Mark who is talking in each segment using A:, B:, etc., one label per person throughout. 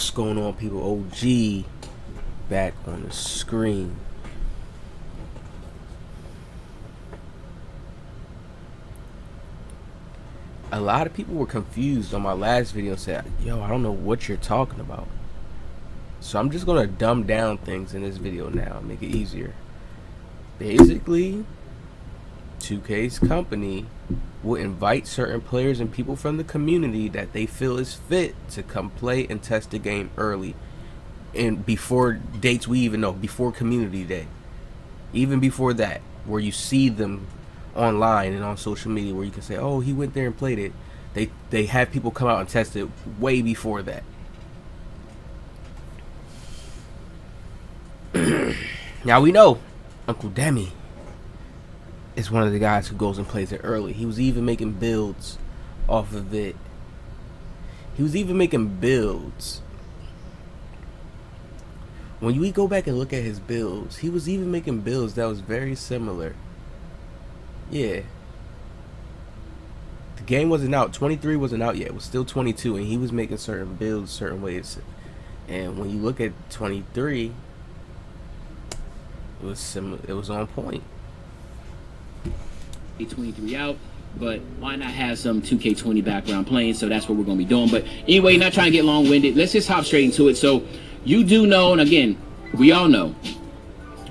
A: What's going on, people? OG back on the screen. A lot of people were confused on my last video and said, yo, I don't know what you're talking about. So I'm just gonna dumb down things in this video now, make it easier. Basically, 2K's company will invite certain players and people from the community that they feel is fit to come play and test the game early, and before dates we even know, before community day, even before that, where you see them online and on social media, where you can say, oh, he went there and played it. They have people come out and test it way before that. Now we know Uncle Demi is one of the guys who goes and plays it early. He was even making builds off of it. When we go back and look at his builds, he was even making builds that was very similar. Yeah. The game wasn't out. 23 wasn't out yet. It was still 22, and he was making certain builds certain ways. And when you look at 23, it was similar. It was on point.
B: 23 out, but why not have some 2K20 background playing? So that's what we're going to be doing. But anyway, not trying to get long-winded. Let's just hop straight into it. So you do know, and again, we all know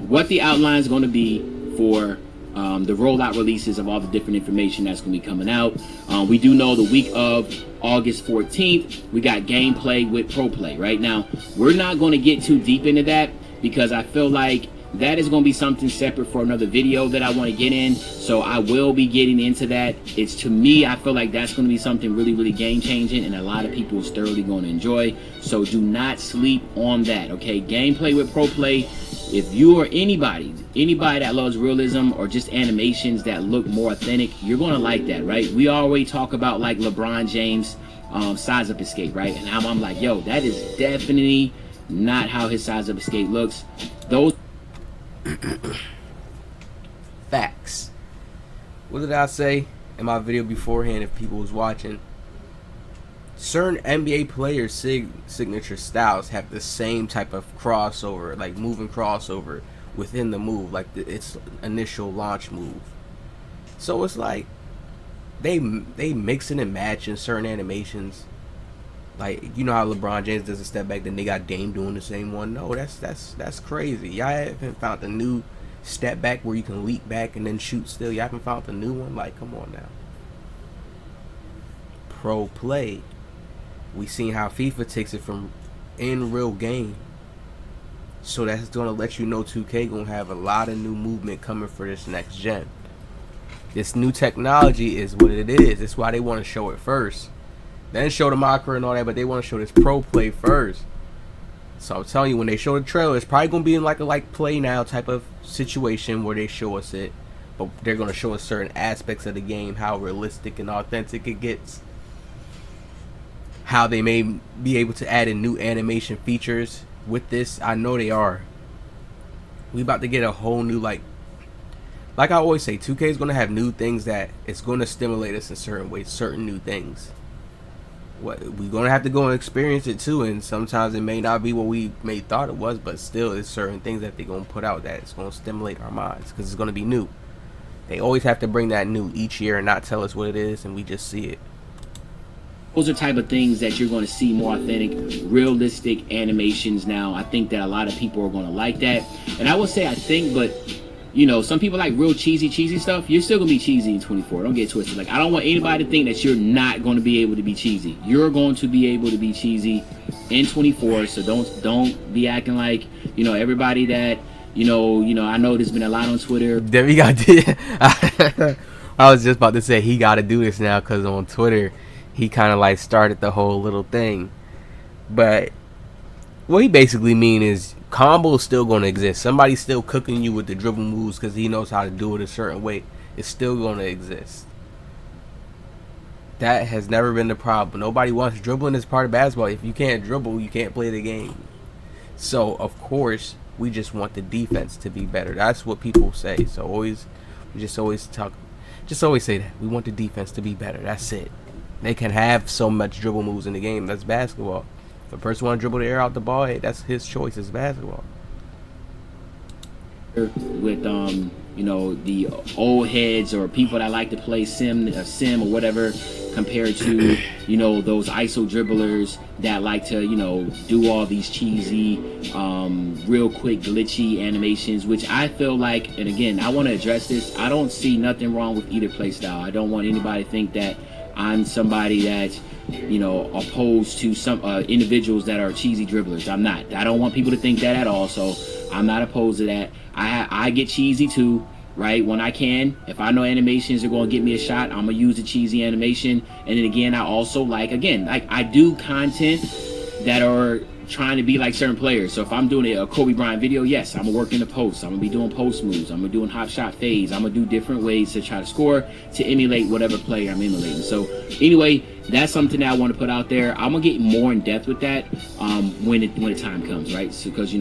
B: what the outline is going to be for the rollout releases of all the different information that's going to be coming out. We do know the week of August 14th, we got gameplay with pro play. Right now, we're not going to get too deep into that because I feel like that is going to be something separate for another video that I want to get in. So I will be getting into that. It's, to me, I feel like that's going to be something really, really game changing, and a lot of people is thoroughly going to enjoy. So do not sleep on that, okay? Gameplay with pro play. If you are anybody that loves realism or just animations that look more authentic, you're going to like that, right? We always talk about like LeBron James size up escape, right? And I'm like, yo, that is definitely not how his size up escape looks. Those
A: Facts. What did I say in my video beforehand if people was watching? Certain NBA players' signature styles have the same type of crossover, like moving crossover within the move, like its initial launch move. So it's like they mixing and matching certain animations. Like, you know how LeBron James does a step back, then they got Dame doing the same one. No, that's crazy. Y'all haven't found the new step back where you can leap back and then shoot still. Y'all haven't found the new one. Like, come on now. Pro play. We seen how FIFA takes it from in real game. So that's gonna let you know 2K gonna have a lot of new movement coming for this next gen. This new technology is what it is. That's why they want to show it first. Then show the mocker and all that, but they want to show this pro play first. So I'm telling you, when they show the trailer, it's probably gonna be in like a play now type of situation where they show us it, but they're gonna show us certain aspects of the game, how realistic and authentic it gets, how they may be able to add in new animation features with this. I know they are. We about to get a whole new like I always say, 2K is gonna have new things that it's gonna stimulate us in certain ways, certain new things. What we're gonna have to go and experience it too, and sometimes it may not be what we may thought it was, but still it's certain things that they're gonna put out that it's gonna stimulate our minds because it's gonna be new. They always have to bring that new each year and not tell us what it is, and we just see it.
B: Those are type of things that you're going to see more authentic, realistic animations now. I think that a lot of people are going to like that, and I will say I think, but you know, some people like real cheesy stuff. You're still gonna be cheesy in 24. Don't get twisted. Like, I don't want anybody to think that you're not going to be able to be cheesy. You're going to be able to be cheesy in 24. So don't be acting like, you know, everybody that you know. I know there's been a lot on Twitter.
A: Then we got I was just about to say he got to do this now because on Twitter he kind of like started the whole little thing, but what he basically mean is combo's still going to exist. Somebody's still cooking you with the dribble moves because he knows how to do it a certain way. It's still going to exist. That has never been the problem. Nobody wants dribbling as part of basketball. If you can't dribble, you can't play the game. So of course we just want the defense to be better. That's what people say. So we always say that we want the defense to be better. That's it. They can have so much dribble moves in the game. That's basketball. If a person want to dribble the air out the ball, hey, that's his choice. It's basketball.
B: With the old heads or people that like to play sim or whatever, compared to those ISO dribblers that like to do all these cheesy real quick glitchy animations, which I feel like, and again, I want to address this, I don't see nothing wrong with either play style. I don't want anybody to think that I'm somebody that's opposed to some individuals that are cheesy dribblers. I'm not. I don't want people to think that at all, so I'm not opposed to that. I get cheesy too, right? When I can. If I know animations are going to get me a shot, I'm going to use the cheesy animation. And then again, I also like I do content that are trying to be like certain players. So if I'm doing a Kobe Bryant video, yes, I'm going to work in the post. I'm going to be doing post moves. I'm going to be doing hop shot fades. I'm going to do different ways to try to score, to emulate whatever player I'm emulating. So anyway, that's something that I want to put out there. I'm going to get more in depth with that when the time comes, right? So, because,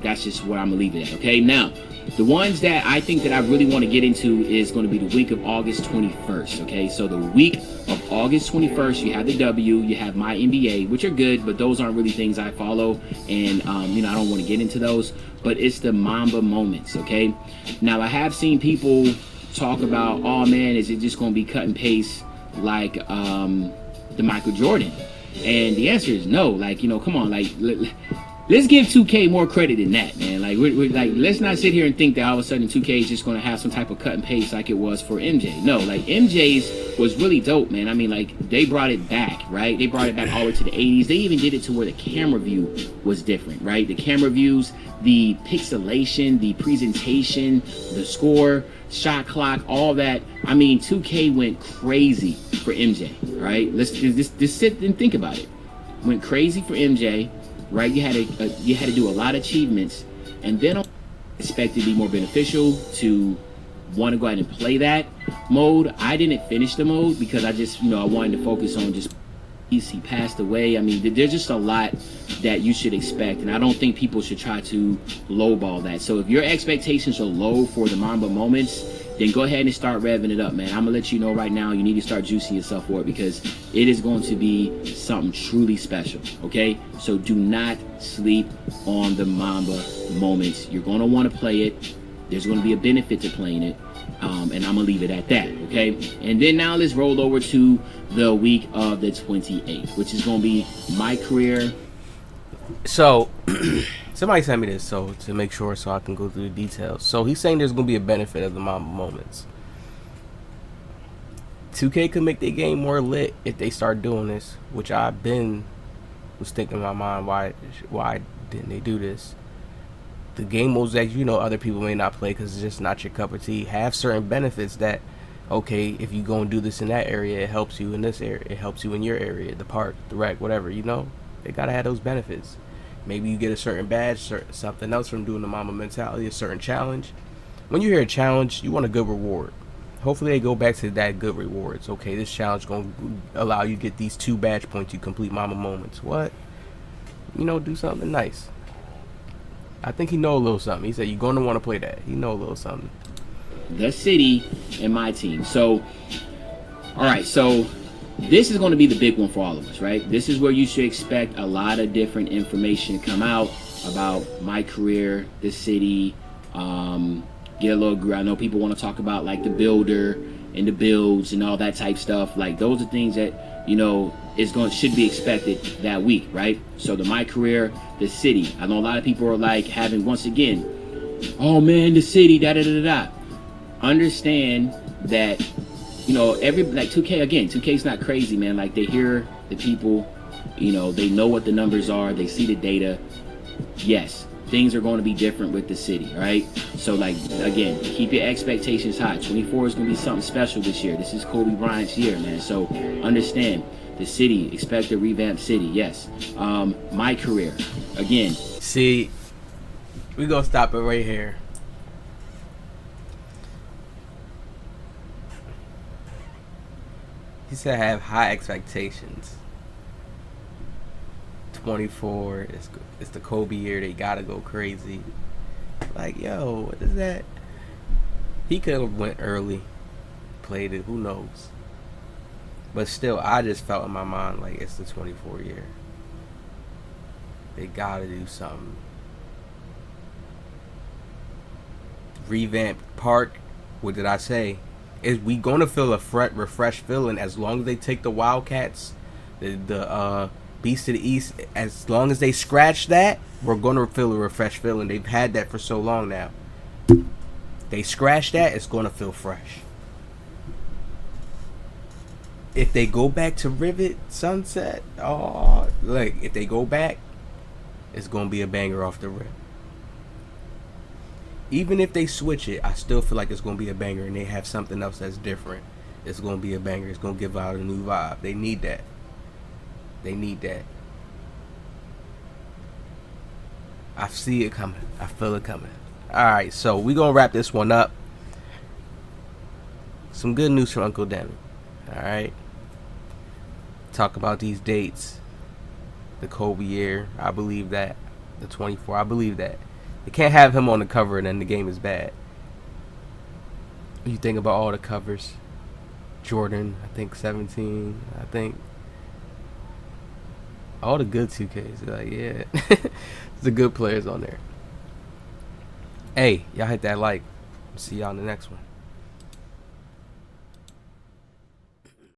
B: that's just where I'm going to leave it at, okay? Now, the ones that I think that I really want to get into is going to be the week of August 21st, okay? So the week of August 21st, you have the W, you have my NBA, which are good, but those aren't really things I follow, and, I don't want to get into those, but it's the Mamba moments, okay? Now, I have seen people talk about, oh, man, is it just going to be cut and paste like the Michael Jordan? And the answer is no. Like, come on, like, let's give 2K more credit than that, man. Like, we're like, let's not sit here and think that all of a sudden 2K is just going to have some type of cut and paste like it was for MJ. No, like, MJ's was really dope, man. I mean, like, they brought it back, right? They brought it back all the way to the 80s. They even did it to where the camera view was different, right? The camera views, the pixelation, the presentation, the score, shot clock, all that. I mean, 2K went crazy for MJ, right? Let's just sit and think about it. Went crazy for MJ, right? You had to do a lot of achievements, and then expect it to be more beneficial to want to go ahead and play that mode. I didn't finish the mode because I just I wanted to focus on just he passed away. I mean, there's just a lot that you should expect, and I don't think people should try to lowball that. So if your expectations are low for the Mamba moments, then go ahead and start revving it up, man. I'm gonna let you know right now, you need to start juicing yourself for it, because it is going to be something truly special, okay? So do not sleep on the Mamba moments. You're gonna want to play it. There's gonna be a benefit to playing it. And I'm gonna leave it at that, okay? And then now let's roll over to the week of the 28th, which is gonna be my career.
A: So somebody sent me this so to make sure so I can go through the details. So he's saying there's gonna be a benefit of the Mamba moments. 2K could make their game more lit if they start doing this, which was thinking in my mind, why didn't they do this? The game modes that other people may not play because it's just not your cup of tea have certain benefits that, okay, if you go and do this in that area, it helps you in this area, it helps you in your area, the park, the rec, whatever, they gotta have those benefits. Maybe you get a certain badge, something else from doing the Mamba mentality, a certain challenge. When you hear a challenge, you want a good reward. Hopefully they go back to that good rewards. Okay, this challenge gonna allow you to get these 2 badge points, you complete Mamba moments. What? Do something nice. I think he know a little something. He said you're going to want to play that. He know a little something.
B: The city and my team. So, all right. So this is going to be the big one for all of us, right? This is where you should expect a lot of different information to come out about my career, the city. Get a little. I know people want to talk about like the builder and the builds and all that type stuff. Like those are things that should be expected that week, right? So my career, the city. I know a lot of people are like having, once again, oh man, the city, da da da da. Understand that, 2K, again, 2K's not crazy, man. Like they hear the people, they know what the numbers are, they see the data. Yes, things are going to be different with the city, right? So like, again, keep your expectations high. 24 is going to be something special this year. This is Kobe Bryant's year, man. So understand. The city, expect a revamped city, yes. My career, again.
A: See, we gonna stop it right here. He said have high expectations. 24, it's the Kobe year, they gotta go crazy. Like, yo, what is that? He could have went early, played it, who knows? But still, I just felt in my mind like it's the 24 year. They gotta do something. Revamp park. What did I say? Is we gonna feel a refreshed feeling as long as they take the Wildcats, the Beast of the East. As long as they scratch that, we're gonna feel a refreshed feeling. They've had that for so long now. They scratch that, it's gonna feel fresh. If they go back to Rivet Sunset, if they go back, it's gonna be a banger off the rip. Even if they switch it, I still feel like it's gonna be a banger, and they have something else that's different. It's gonna be a banger. It's gonna give out a new vibe. They need that. They need that. I see it coming. I feel it coming. All right, so we gonna wrap this one up. Some good news from Uncle Demi. All right. Talk about these dates. The Kobe year, I believe that. The 24, I believe that. You can't have him on the cover and then the game is bad. You think about all the covers. Jordan, I think 17. I think all the good 2Ks. Like, yeah. The good players on there. Hey, y'all hit that like. See y'all in the next one.